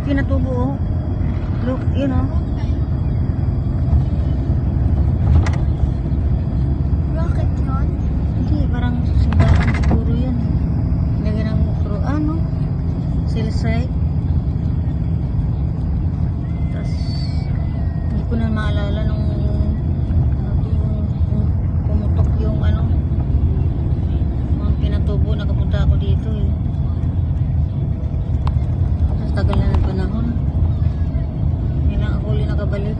yung pinatubo, oh. Look, yun, oh. Rocket yun? Hindi, parang simbahan siguro yan. Lagyan ng Quran, no? Silsite. Tapos, hindi ko na maalala nung pumutok yung ano, mga pinatubo, nakapunta ako dito, eh. Tapos, tagal na ng panahon. Hindi lang ako ulit nakabalik.